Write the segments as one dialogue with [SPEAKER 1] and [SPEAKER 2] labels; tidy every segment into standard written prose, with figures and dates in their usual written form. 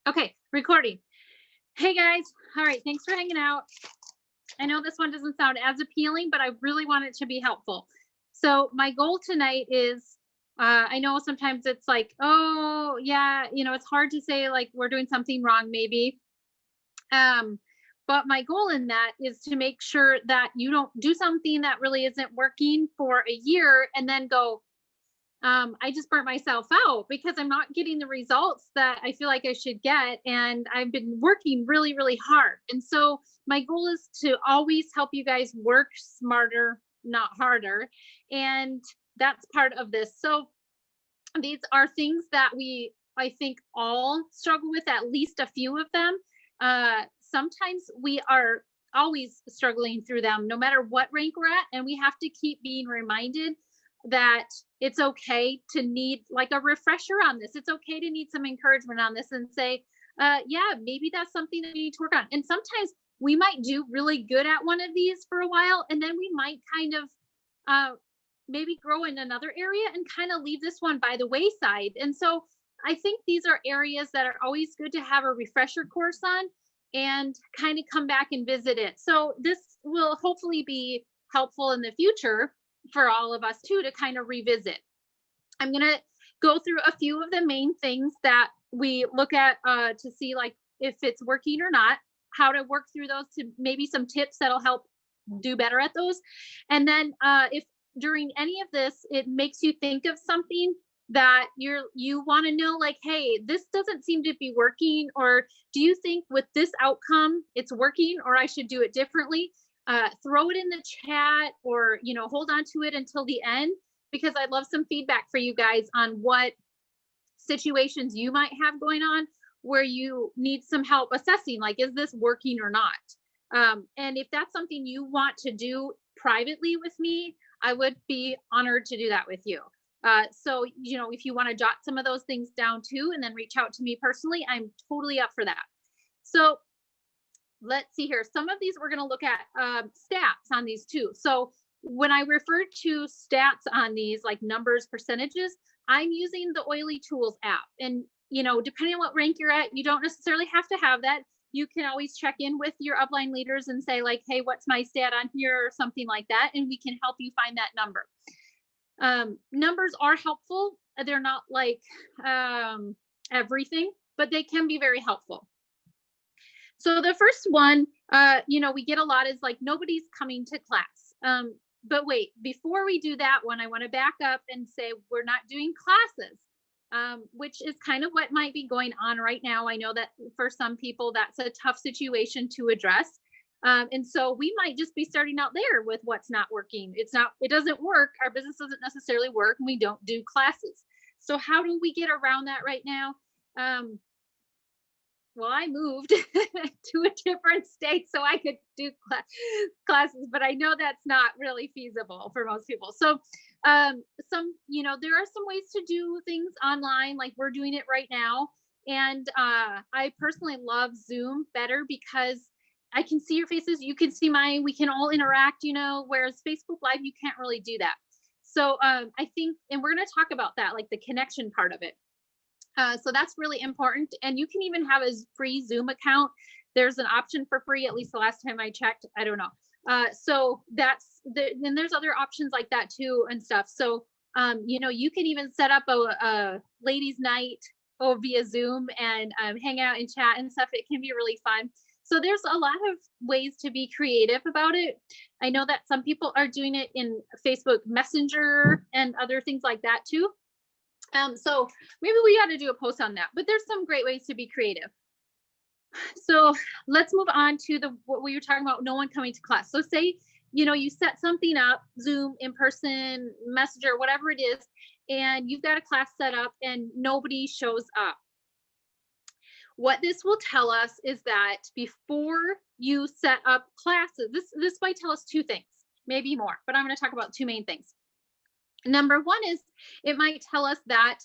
[SPEAKER 1] Okay, recording. Hey guys. All right. Thanks for hanging out. I know this one doesn't sound as appealing, but I really want it to be helpful. So, my goal tonight is I know sometimes it's like, oh, yeah, it's hard to say like we're doing something wrong, maybe. Um, but my goal in that is to make sure that you don't do something that really isn't working for a year and then go, I just burnt myself out because I'm not getting the results that I feel like I should get. And I've been working really, really hard. And so my goal is to always help you guys work smarter, not harder. And that's part of this. So these are things that I think, all struggle with, at least a few of them. Sometimes we are always struggling through them, no matter what rank we're at. And we have to keep being reminded that it's okay to need like a refresher on this. It's okay to need some encouragement on this and say, yeah, maybe that's something that we need to work on. And sometimes we might do really good at one of these for a while, and then we might kind of uh, maybe grow in another area and kind of leave this one by the wayside. And so I think these are areas that are always good to have a refresher course on and kind of come back and visit it. So this will hopefully be helpful in the future for all of us too, to kind of revisit. I'm going to go through a few of the main things that we look at to see like if it's working or not, how to work through those, to maybe some tips that'll help do better at those. And then if during any of this it makes you think of something that you want to know, like, hey, this doesn't seem to be working, or do you think with this outcome it's working, or I should do it differently, throw it in the chat, or hold on to it until the end, because I'd love some feedback for you guys on what situations you might have going on where you need some help assessing, like, is this working or not. And if that's something you want to do privately with me, I would be honored to do that with you. So, if you want to jot some of those things down too, and then reach out to me personally, I'm totally up for that. So let's see here. Some of these we're going to look at stats on these too. So when I refer to stats on these, like numbers, percentages, I'm using the Oily Tools app. And, depending on what rank you're at, you don't necessarily have to have that. You can always check in with your upline leaders and say like, hey, what's my stat on here, or something like that. And we can help you find that number. Numbers are helpful. They're not like everything, but they can be very helpful. So the first one, we get a lot is like, nobody's coming to class. But wait, before we do that one, I want to back up and say we're not doing classes, which is kind of what might be going on right now. I know that for some people, that's a tough situation to address. And so we might just be starting out there with what's not working. It doesn't work. Our business doesn't necessarily work, and we don't do classes. So how do we get around that right now? Well, I moved to a different state so I could do classes, but I know that's not really feasible for most people. So there are some ways to do things online, like we're doing it right now. And I personally love Zoom better because I can see your faces, you can see mine, we can all interact, whereas Facebook Live, you can't really do that. So I think, and we're going to talk about that, like the connection part of it. So that's really important. And you can even have a free Zoom account. There's an option for free, at least the last time I checked. I don't know. So then there's other options like that too and stuff. So, you can even set up a ladies' night via Zoom and hang out and chat and stuff. It can be really fun. So there's a lot of ways to be creative about it. I know that some people are doing it in Facebook Messenger and other things like that too. So maybe we got to do a post on that, but there's some great ways to be creative. So let's move on to what we were talking about, no one coming to class. So say, you set something up, Zoom, in person, Messenger, whatever it is, and you've got a class set up and nobody shows up. What this will tell us is that before you set up classes, this might tell us two things, maybe more, but I'm going to talk about two main things. Number one is it might tell us that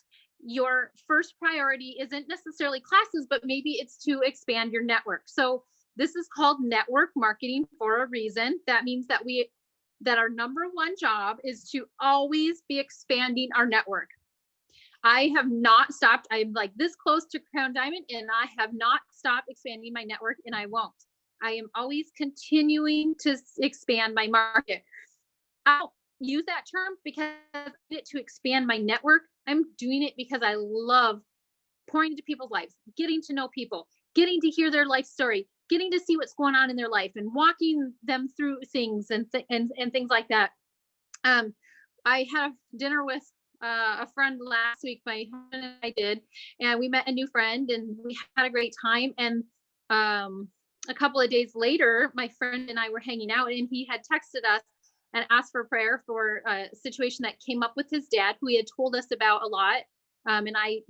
[SPEAKER 1] your first priority isn't necessarily classes, but maybe it's to expand your network. So this is called network marketing for a reason. That means that our number one job is to always be expanding our network. I have not stopped. I'm like this close to Crown Diamond, and I have not stopped expanding my network, and I won't. I am always continuing to expand my market. I don't use that term because I need it to expand my network. I'm doing it because I love pouring into people's lives, getting to know people, getting to hear their life story, getting to see what's going on in their life, and walking them through things and things like that. I had dinner with a friend last week. My husband and I did, and we met a new friend, and we had a great time. And a couple of days later, my friend and I were hanging out, and he had texted us and asked for prayer for a situation that came up with his dad, who he had told us about a lot. And I,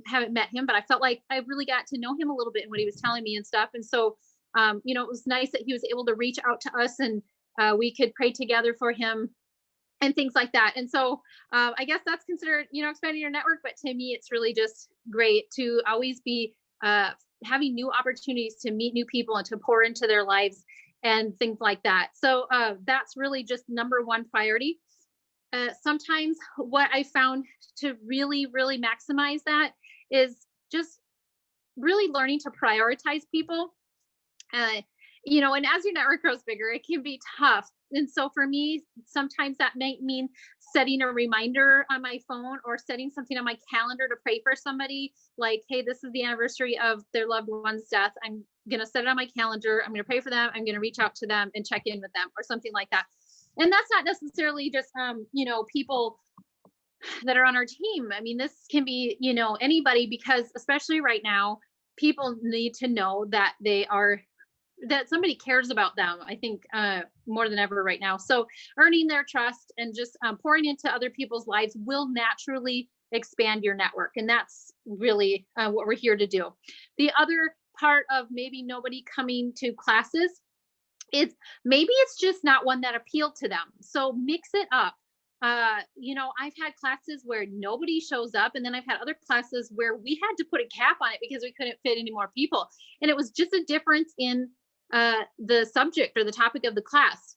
[SPEAKER 1] haven't met him, but I felt like I really got to know him a little bit in what he was telling me and stuff. And so, it was nice that he was able to reach out to us, and we could pray together for him and things like that. And so, I guess that's considered, expanding your network. But to me, it's really just great to always be having new opportunities to meet new people and to pour into their lives and things like that. So that's really just number one priority. Sometimes what I found to really, really maximize that is just really learning to prioritize people. And as your network grows bigger, it can be tough. And so for me, sometimes that might mean setting a reminder on my phone or setting something on my calendar to pray for somebody, like, hey, this is the anniversary of their loved one's death. I'm going to set it on my calendar. I'm going to pray for them. I'm going to reach out to them and check in with them or something like that. And that's not necessarily just, people that are on our team. I mean, this can be, anybody, because especially right now, people need to know that that somebody cares about them, I think, more than ever right now. So earning their trust and just pouring into other people's lives will naturally expand your network. And that's really what we're here to do. The other part of maybe nobody coming to classes is maybe it's just not one that appealed to them. So mix it up. I've had classes where nobody shows up, and then I've had other classes where we had to put a cap on it because we couldn't fit any more people. And it was just a difference in the subject or the topic of the class.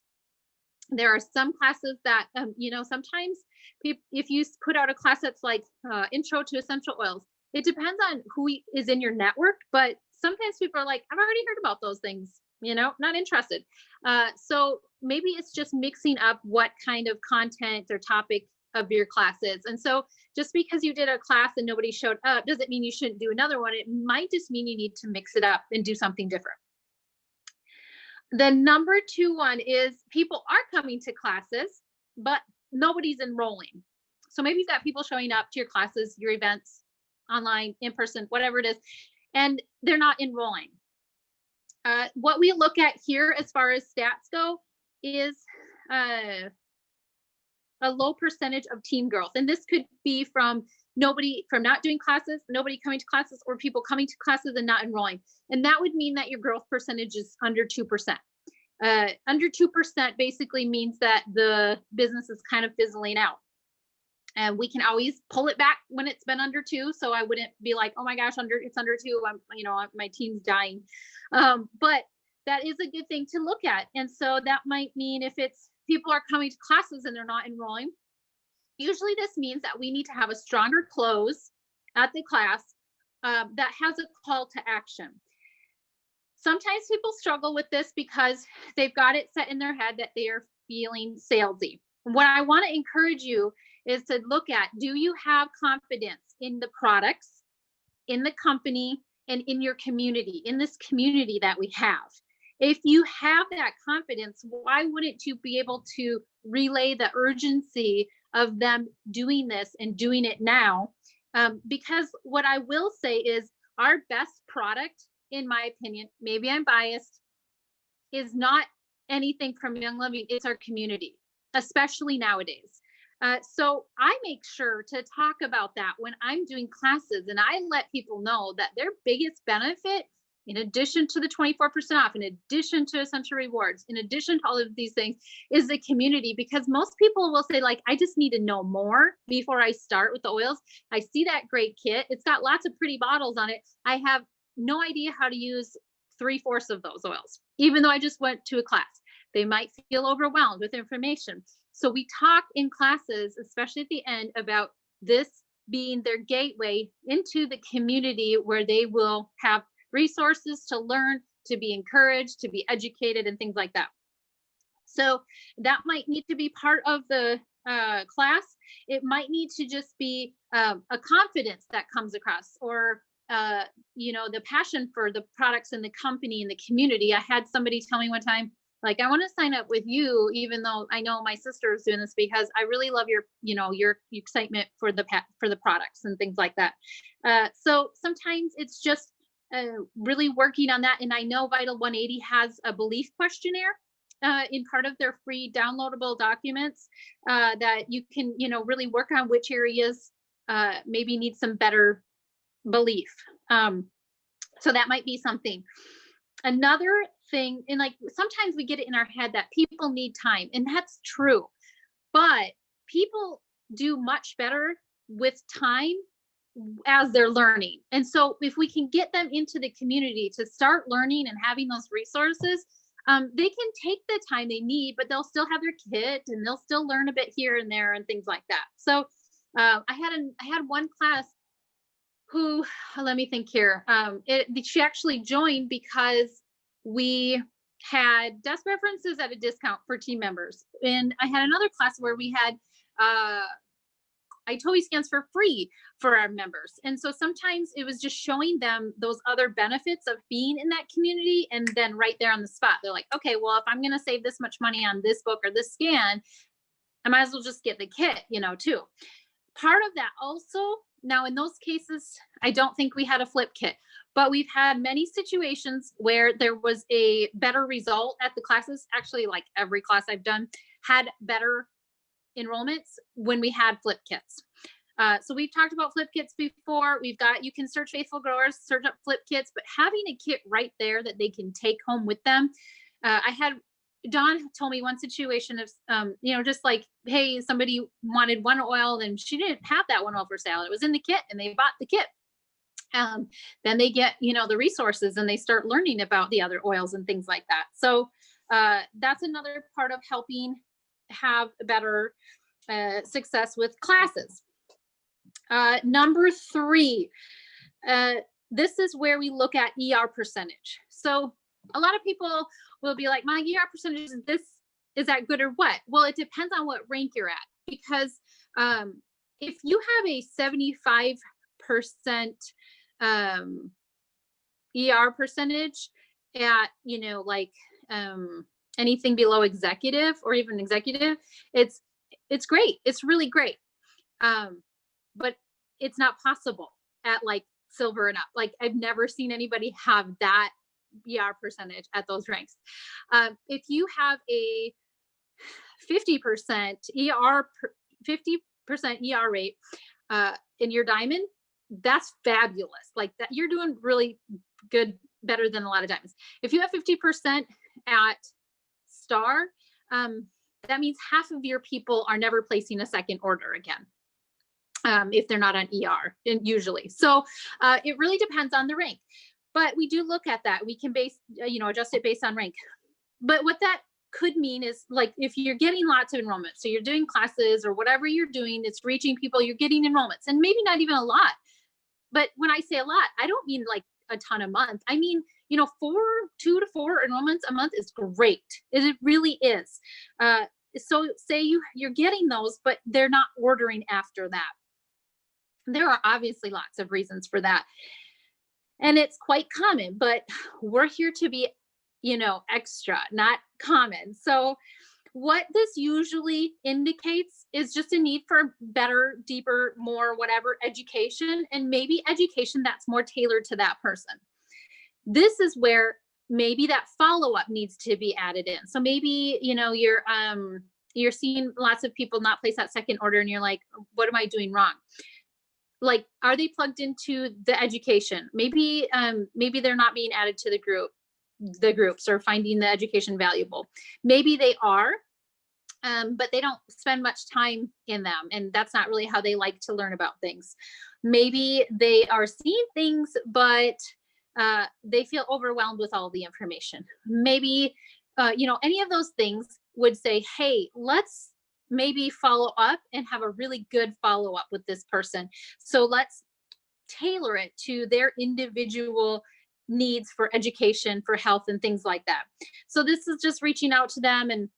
[SPEAKER 1] There are some classes that, sometimes if you put out a class that's like intro to essential oils, it depends on who is in your network, but sometimes people are like, I've already heard about those things, not interested. So maybe it's just mixing up what kind of content or topic of your class is. And so just because you did a class and nobody showed up doesn't mean you shouldn't do another one. It might just mean you need to mix it up and do something different. The number 2 one is people are coming to classes, but nobody's enrolling. So maybe you've got people showing up to your classes, your events, online, in person, whatever it is, and they're not enrolling. What we look at here as far as stats go is a low percentage of team growth. And this could be from not doing classes, nobody coming to classes, or people coming to classes and not enrolling. And that would mean that your growth percentage is under 2%. Under 2% basically means that the business is kind of fizzling out. And we can always pull it back when it's been under 2. So I wouldn't be like, oh my gosh, it's under 2. My team's dying. But that is a good thing to look at. And so that might mean if it's people are coming to classes and they're not enrolling, usually this means that we need to have a stronger close at the class that has a call to action. Sometimes people struggle with this because they've got it set in their head that they are feeling salesy. What I want to encourage you is to look at, do you have confidence in the products, in the company, and in your community, in this community that we have? If you have that confidence, why wouldn't you be able to relay the urgency of them doing this and doing it now? Because what I will say is our best product, in my opinion, maybe I'm biased, is not anything from Young Living, it's our community, especially nowadays. So I make sure to talk about that when I'm doing classes, and I let people know that their biggest benefit, in addition to the 24% off, in addition to Essential Rewards, in addition to all of these things, is the community. Because most people will say, like, I just need to know more before I start with the oils. I see that great kit. It's got lots of pretty bottles on it. I have no idea how to use 3/4 of those oils, even though I just went to a class. They might feel overwhelmed with information. So we talk in classes, especially at the end, about this being their gateway into the community where they will have resources to learn, to be encouraged, to be educated, and things like that. So that might need to be part of the class. It might need to just be a confidence that comes across, or the passion for the products and the company and the community. I had somebody tell me one time, like, I want to sign up with you, even though I know my sister is doing this, because I really love your excitement for the products and things like that. So sometimes it's just really working on that. And I know Vital 180 has a belief questionnaire in part of their free downloadable documents that you can, really work on which areas maybe need some better belief. So that might be something. Another thing, and like sometimes we get it in our head that people need time, and that's true, but people do much better with time as they're learning. And so if we can get them into the community to start learning and having those resources, they can take the time they need, but they'll still have their kit and they'll still learn a bit here and there and things like that. So I had one class who, let me think here. She actually joined because we had desk references at a discount for team members. And I had another class where we had iTowie scans for free for our members. And so sometimes it was just showing them those other benefits of being in that community. And then right there on the spot, they're like, okay, well, if I'm going to save this much money on this book or this scan, I might as well just get the kit, too. Part of that also, now in those cases, I don't think we had a flip kit, but we've had many situations where there was a better result at the classes. Actually, like every class I've done had better enrollments when we had flip kits. So we've talked about flip kits before. You can search Faithful Growers, search up flip kits, but having a kit right there that they can take home with them. Dawn told me one situation of, just like, hey, somebody wanted one oil and she didn't have that one oil for sale. It was in the kit and they bought the kit. Then they get, the resources and they start learning about the other oils and things like that. So that's another part of helping have better success with classes. Number 3, this is where we look at ER percentage. So a lot of people will be like, my ER percentage is that good or what? Well, it depends on what rank you're at, because if you have a 75% ER percentage at, anything below executive or even executive, it's great. It's really great. But it's not possible at like silver and up. Like I've never seen anybody have that ER percentage at those ranks. If you have a 50% ER rate in your diamond, that's fabulous. Like that, you're doing really good, better than a lot of diamonds. If you have 50% at star, that means half of your people are never placing a second order again. If they're not on ER, usually. So it really depends on the rank. But we do look at that. We can adjust it based on rank. But what that could mean is, like, if you're getting lots of enrollments, so you're doing classes or whatever you're doing, it's reaching people, you're getting enrollments, and maybe not even a lot. But when I say a lot, I don't mean like a ton a month. I mean, 2 to 4 enrollments a month is great. It really is. So say you're getting those, but they're not ordering after that. There are obviously lots of reasons for that. And it's quite common, but we're here to be, extra, not common. So what this usually indicates is just a need for better, deeper, more, whatever education, and maybe education that's more tailored to that person. This is where maybe that follow-up needs to be added in. So maybe, you're seeing lots of people not place that second order and you're like, what am I doing wrong? Like, are they plugged into the education? Maybe they're not being added to the groups or finding the education valuable. Maybe they are, but they don't spend much time in them. And that's not really how they like to learn about things. Maybe they are seeing things, but they feel overwhelmed with all the information. Maybe, any of those things would say, hey, let's maybe follow up and have a really good follow up with this person. So let's tailor it to their individual needs for education, for health, and things like that. So this is just reaching out to them. And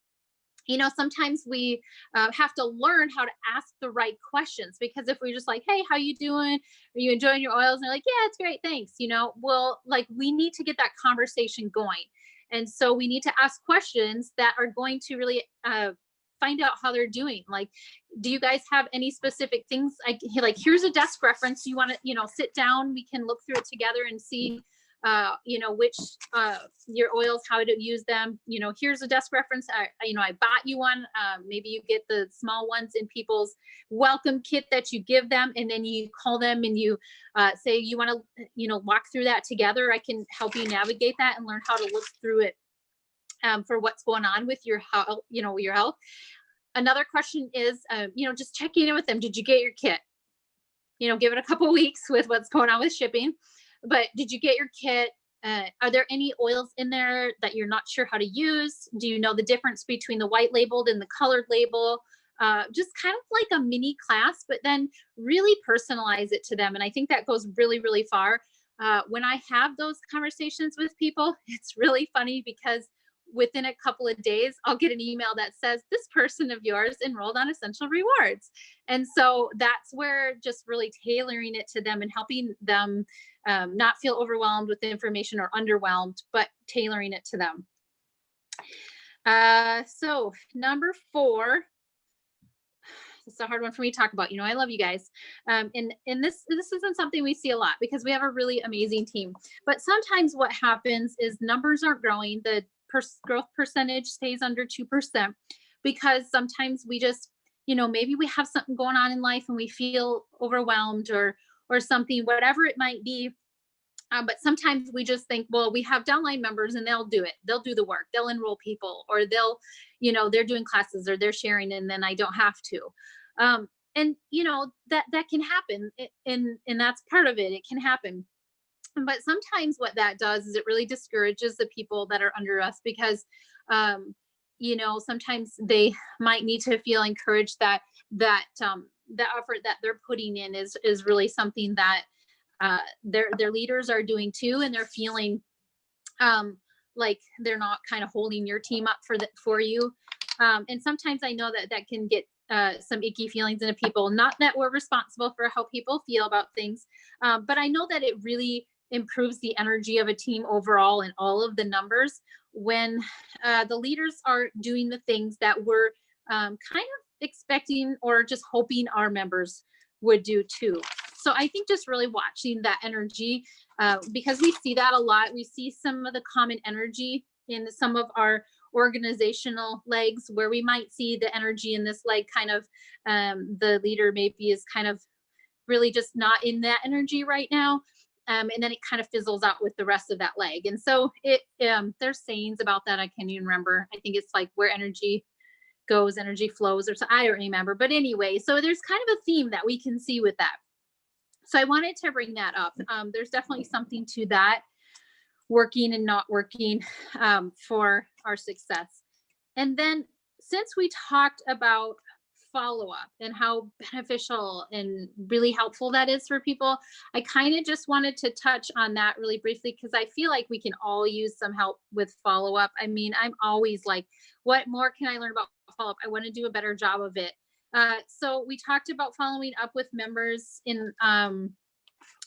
[SPEAKER 1] sometimes we have to learn how to ask the right questions, because if we're just like, hey, how you doing, are you enjoying your oils, and they're like, yeah, it's great, thanks, well, like, we need to get that conversation going. And so we need to ask questions that are going to really find out how they're doing. Like, do you guys have any specific things? Like, here's a desk reference. You want to, sit down, we can look through it together and see which your oils, how to use them. Here's a desk reference. I bought you one. Maybe you get the small ones in people's welcome kit that you give them, and then you call them and you say you want to, walk through that together. I can help you navigate that and learn how to look through it for what's going on with your health, your health. Another question is, just checking in with them. Did you get your kit? Give it a couple weeks with what's going on with shipping. But did you get your kit? Are there any oils in there that you're not sure how to use? Do you know the difference between the white labeled and the colored label? Just kind of like a mini class, but then really personalize it to them. And I think that goes really, really far. When I have those conversations with people, it's really funny, because within a couple of days, I'll get an email that says, this person of yours enrolled on Essential Rewards. And so that's where just really tailoring it to them and helping them not feel overwhelmed with the information or underwhelmed, but tailoring it to them. So number 4, it's a hard one for me to talk about. I love you guys. And this isn't something we see a lot, because we have a really amazing team. But sometimes what happens is numbers aren't growing. The growth percentage stays under 2%, because sometimes we just, maybe we have something going on in life and we feel overwhelmed or something, whatever it might be. But sometimes we just think, well, we have downline members and they'll do it. They'll do the work. They'll enroll people, or they'll, they're doing classes, or they're sharing, and then I don't have to. And that can happen, and that's part of it. It can happen. But sometimes what that does is it really discourages the people that are under us, because sometimes they might need to feel encouraged that the effort that they're putting in is really something that their leaders are doing too, and they're feeling like they're not kind of holding your team up for you. And sometimes I know that can get some icky feelings into people. Not that we're responsible for how people feel about things, but I know that it really improves the energy of a team overall and all of the numbers when the leaders are doing the things that we're kind of expecting or just hoping our members would do too. So I think just really watching that energy, because we see that a lot. We see some of the common energy in some of our organizational legs, where we might see the energy in this leg kind of the leader maybe is kind of really just not in that energy right now. And then it kind of fizzles out with the rest of that leg. And so there's sayings about that. I can't even remember. I think it's like, where energy goes, energy flows, or so. I don't remember. But anyway, so there's kind of a theme that we can see with that. So I wanted to bring that up. There's definitely something to that, working and not working for our success. And then, since we talked about follow-up and how beneficial and really helpful that is for people, I kind of just wanted to touch on that really briefly, because I feel like we can all use some help with follow-up. I mean, I'm always like, what more can I learn about follow-up? I want to do a better job of it. So we talked about following up with members in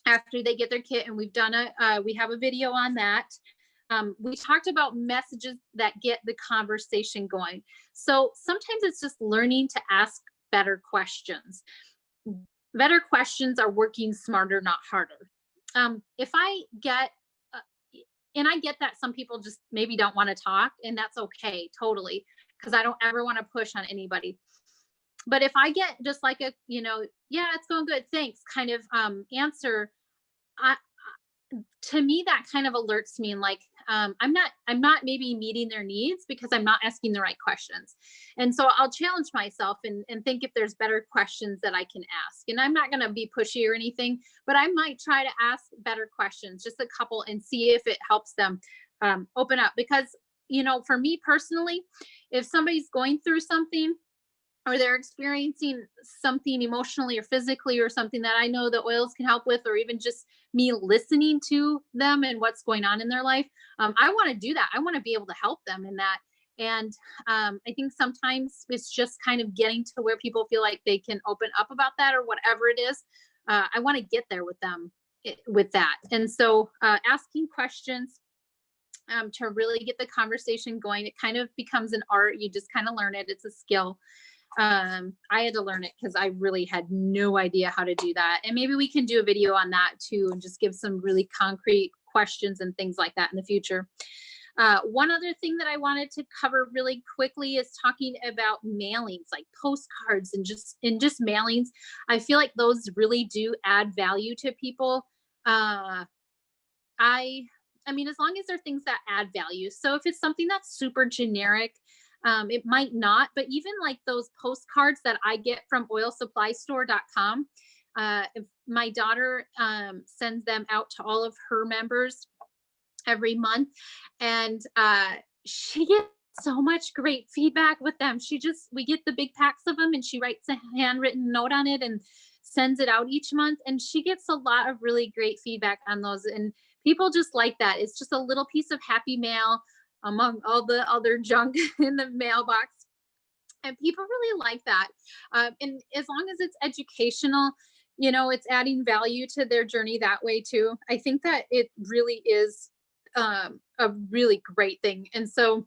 [SPEAKER 1] after they get their kit, and we've done we have a video on that. We talked about messages that get the conversation going. So sometimes it's just learning to ask better questions. Better questions are working smarter, not harder. If I get, and I get that some people just maybe don't want to talk, and that's okay, totally, because I don't ever want to push on anybody. But if I get just like a, yeah, it's going good, thanks, kind of answer, to me, that kind of alerts me, and like, I'm not maybe meeting their needs because I'm not asking the right questions. And so I'll challenge myself and think if there's better questions that I can ask. And I'm not going to be pushy or anything, but I might try to ask better questions, just a couple, and see if it helps them open up. Because, for me personally, if somebody's going through something, or they're experiencing something emotionally or physically or something that I know that oils can help with, or even just me listening to them and what's going on in their life. I want to do that. I want to be able to help them in that. And I think sometimes it's just kind of getting to where people feel like they can open up about that or whatever it is. I want to get there with them with that. And so asking questions to really get the conversation going, it kind of becomes an art. You just kind of learn it. It's a skill. I had to learn it because I really had no idea how to do that. And maybe we can do a video on that too, and just give some really concrete questions and things like that in the future. One other thing that I wanted to cover really quickly is talking about mailings, like postcards and just mailings. I feel like those really do add value to people. Uh, I I mean, as long as they're things that add value. So if it's something that's super generic, it might not, but even like those postcards that I get from oilsupply.store.com, if my daughter sends them out to all of her members every month, and she gets so much great feedback with them. We get the big packs of them, and she writes a handwritten note on it and sends it out each month, and she gets a lot of really great feedback on those, and people just like that. It's just a little piece of happy mail among all the other junk in the mailbox, and people really like that. And as long as it's educational, it's adding value to their journey that way too. I think that it really is a really great thing. And so,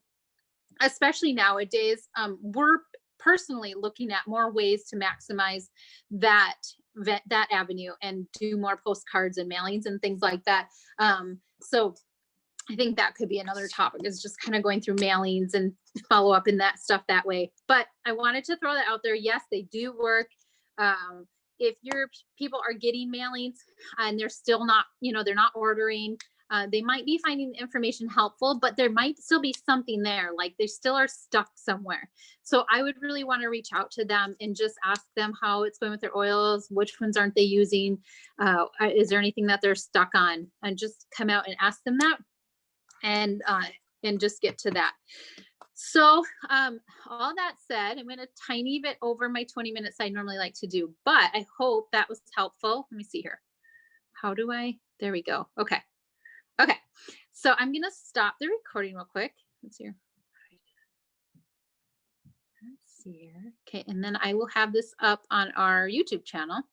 [SPEAKER 1] especially nowadays, we're personally looking at more ways to maximize that that avenue and do more postcards and mailings and things like that. So I think that could be another topic, is just kind of going through mailings and follow up in that stuff that way. But I wanted to throw that out there. Yes, they do work. If your people are getting mailings and they're still not, they're not ordering, they might be finding the information helpful, but there might still be something there, like they still are stuck somewhere. So I would really want to reach out to them and just ask them how it's going with their oils, which ones aren't they using, is there anything that they're stuck on, and just come out and ask them that, and just get to that. So all that said, I'm going a tiny bit over my 20 minutes I normally like to do, but I hope that was helpful. Let me see here. There we go. Okay. So I'm going to stop the recording real quick. Let's see here. Okay. And then I will have this up on our YouTube channel.